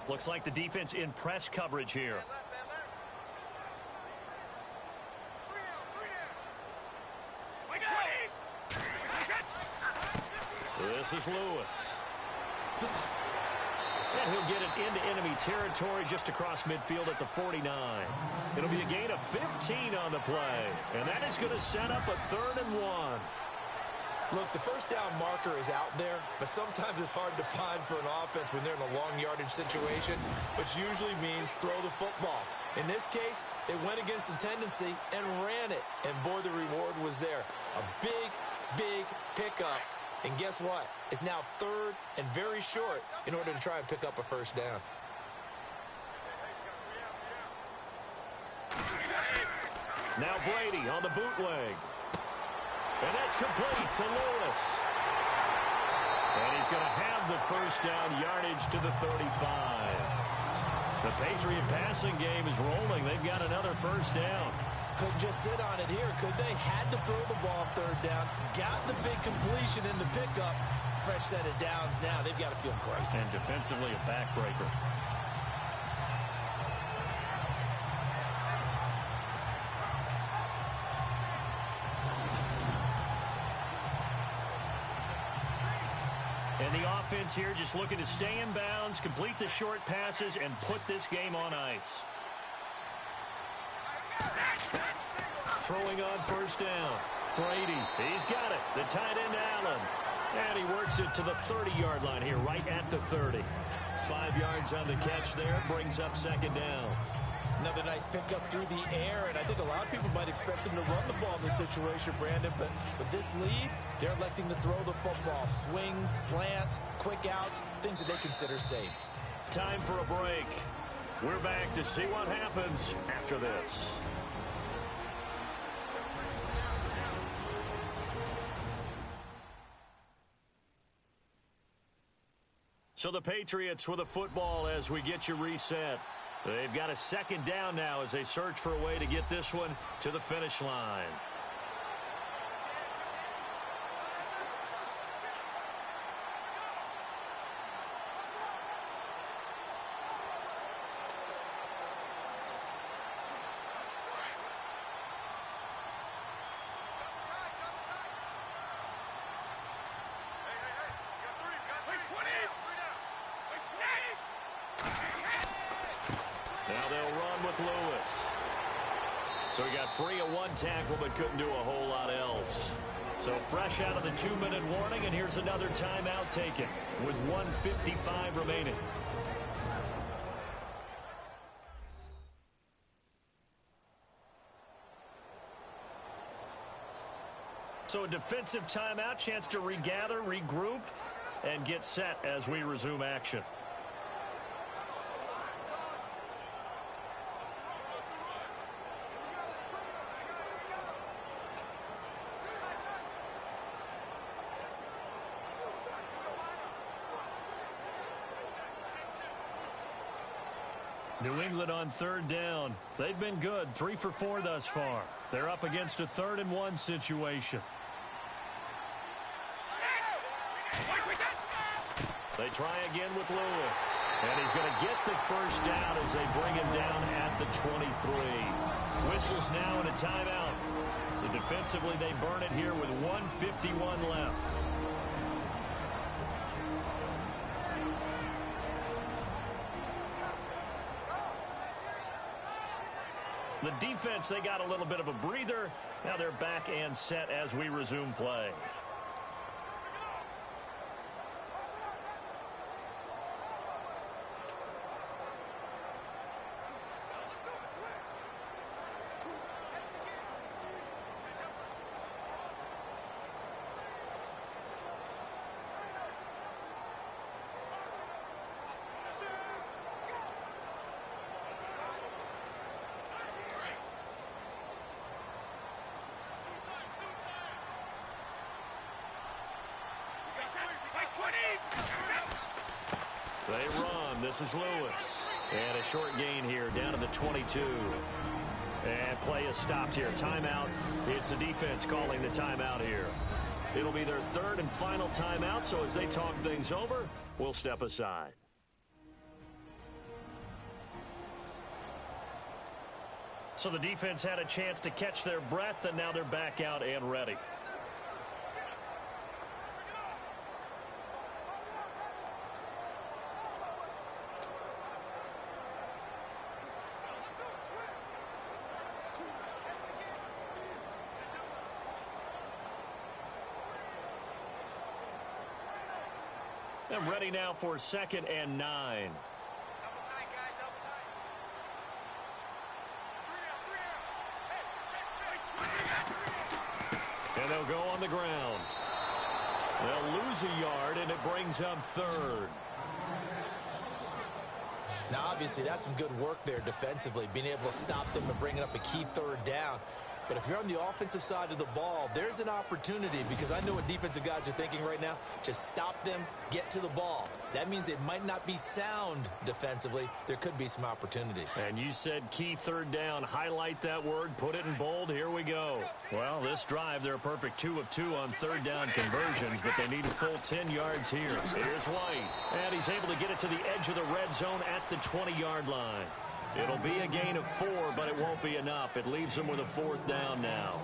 Looks like the defense in press coverage here. This is Lewis. And he'll get it into enemy territory just across midfield at the 49. It'll be a gain of 15 on the play. And that is going to set up a 3rd and 1. Look, the first down marker is out there, but sometimes it's hard to find for an offense when they're in a long yardage situation, which usually means throw the football. In this case, they went against the tendency and ran it. And, boy, the reward was there. A big, big pickup. And guess what? It's now 3rd and very short in order to try and pick up a first down. Now Brady on the bootleg. And that's complete to Lewis. And he's going to have the first down, yardage to the 35. The Patriot passing game is rolling. They've got another first down. Couldn't just sit on it here, could they? Had to throw the ball 3rd down. Got the big completion in the pickup. Fresh set of downs now. They've got to feel great. And defensively a backbreaker. And the offense here just looking to stay in bounds, complete the short passes, and put this game on ice. Throwing on first down. Brady, he's got it. The tight end, Allen. And he works it to the 30-yard line here, right at the 30. 5 yards on the catch there, brings up 2nd down. Another nice pickup through the air, and I think a lot of people might expect them to run the ball in this situation, Brandon, but with this lead, they're electing to throw the football. Swings, slants, quick outs, things that they consider safe. Time for a break. We're back to see what happens after this. So the Patriots with a football as we get you reset. They've got a 2nd down now as they search for a way to get this one to the finish line. Now they'll run with Lewis. So he got free of 1 tackle but couldn't do a whole lot else. So fresh out of the 2-minute warning, and here's another timeout taken with 1:55 remaining. So a defensive timeout, chance to regather, regroup, and get set as we resume action. New England on 3rd down. They've been good, 3 for 4 thus far. They're up against a 3rd and 1 situation. They try again with Lewis. And he's going to get the first down as they bring him down at the 23. Whistles now and a timeout. So defensively they burn it here with 1:51 left. The defense, they got a little bit of a breather. Now they're back and set as we resume play. They run. This is Lewis. And a short gain here down to the 22. And play is stopped here. Timeout. It's the defense calling the timeout here. It'll be their 3rd and final timeout, so as they talk things over, we'll step aside. So the defense had a chance to catch their breath, and now they're back out and ready. And ready now for 2nd and 9. Double tight, guys, double tight. Hey, check. And they'll go on the ground. They'll lose a yard, and it brings up 3rd. Now, obviously, that's some good work there defensively, being able to stop them and bringing up a key 3rd down. But if you're on the offensive side of the ball, there's an opportunity, because I know what defensive guys are thinking right now. Just stop them, get to the ball. That means it might not be sound defensively. There could be some opportunities. And you said key 3rd down. Highlight that word. Put it in bold. Here we go. Well, this drive, they're a perfect 2 of 2 on 3rd down conversions, but they need a full 10 yards here. Here's White. And he's able to get it to the edge of the red zone at the 20-yard line. It'll be a gain of 4, but it won't be enough. It leaves them with a 4th down now.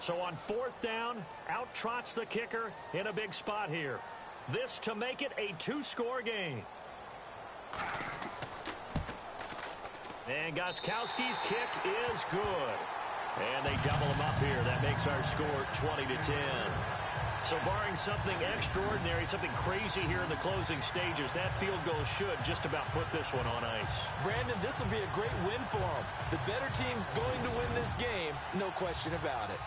So on 4th down, out trots the kicker in a big spot here. This to make it a 2-score game. And Gostkowski's kick is good. And they double him up here. That makes our score 20-10. So barring something extraordinary, something crazy here in the closing stages, that field goal should just about put this one on ice. Brandon, this will be a great win for them. The better team's going to win this game, no question about it.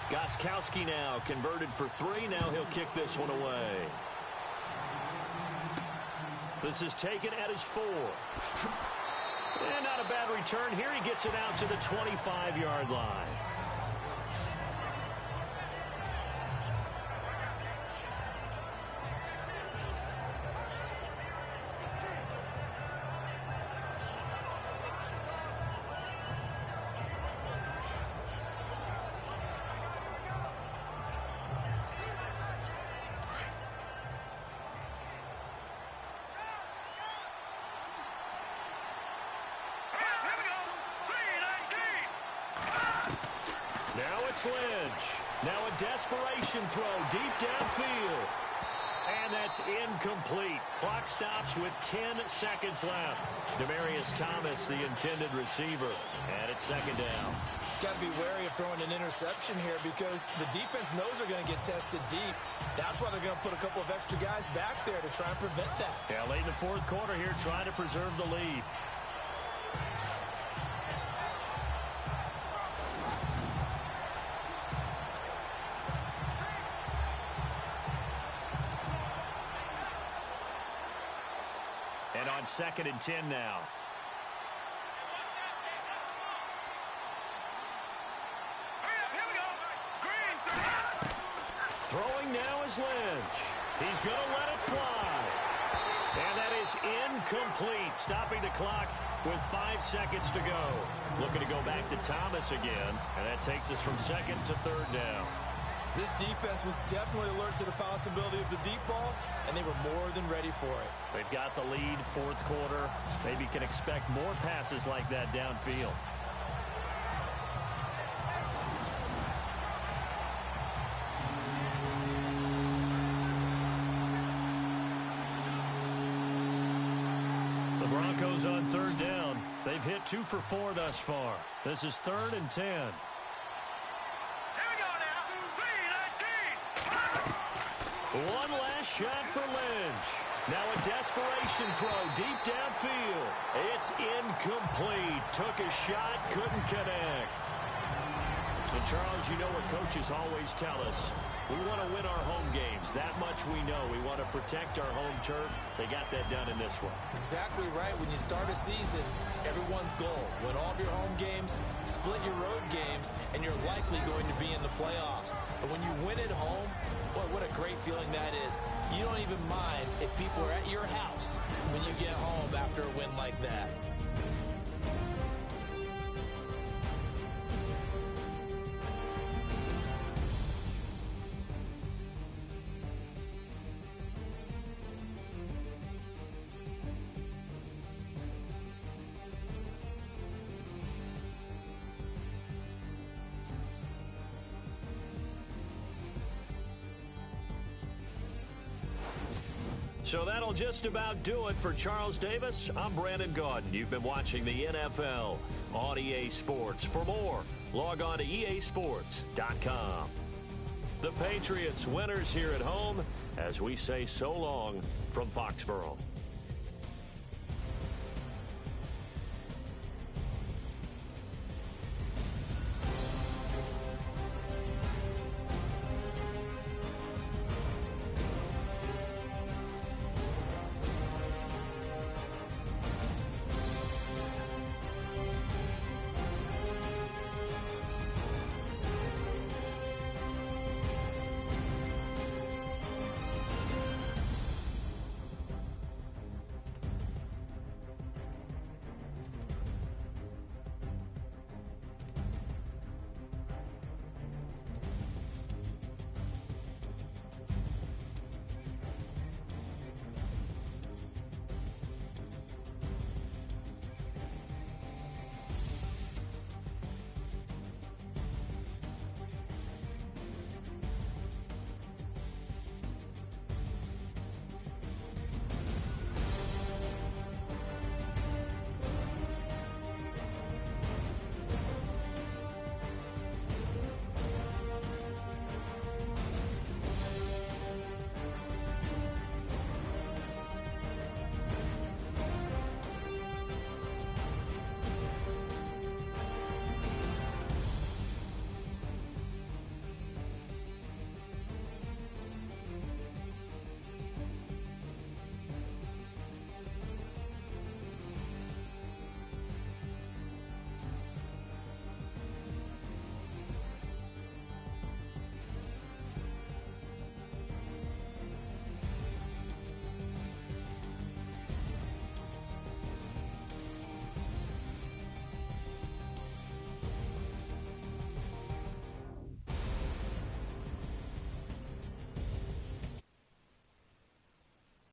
Gostkowski now converted for 3. Now he'll kick this one away. This is taken at his 4. And not a bad return here. He gets it out to the 25-yard line. Lynch. Now a desperation throw deep downfield. And that's incomplete. Clock stops with 10 seconds left. Demaryius Thomas, the intended receiver. And it's 2nd down. Got to be wary of throwing an interception here, because the defense knows they're going to get tested deep. That's why they're going to put a couple of extra guys back there to try and prevent that. Yeah, late in the 4th quarter here, trying to preserve the lead. And on 2nd and 10 now. Throwing now is Lynch. He's going to let it fly. And that is incomplete, stopping the clock with 5 seconds to go. Looking to go back to Thomas again, and that takes us from 2nd to 3rd down. This defense was definitely alert to the possibility of the deep ball, and they were more than ready for it. They've got the lead, 4th quarter. Maybe can expect more passes like that downfield. The Broncos on 3rd down. They've hit 2 for 4 thus far. This is 3rd and 10. One last shot for Lynch. Now a desperation throw deep downfield. It's incomplete. Took a shot, couldn't connect. And Charles, you know what coaches always tell us. We want to win our home games. That much we know. We want to protect our home turf. They got that done in this one. Exactly right. When you start a season, everyone's goal: win all of your home games, split your road games, and you're likely going to be in the playoffs. But when you win at home, boy, what a great feeling that is. You don't even mind if people are at your house when you get home after a win like that. So that'll just about do it for Charles Davis. I'm Brandon Gaudin. You've been watching the NFL on EA Sports. For more, log on to easports.com. The Patriots winners here at home as we say so long from Foxborough.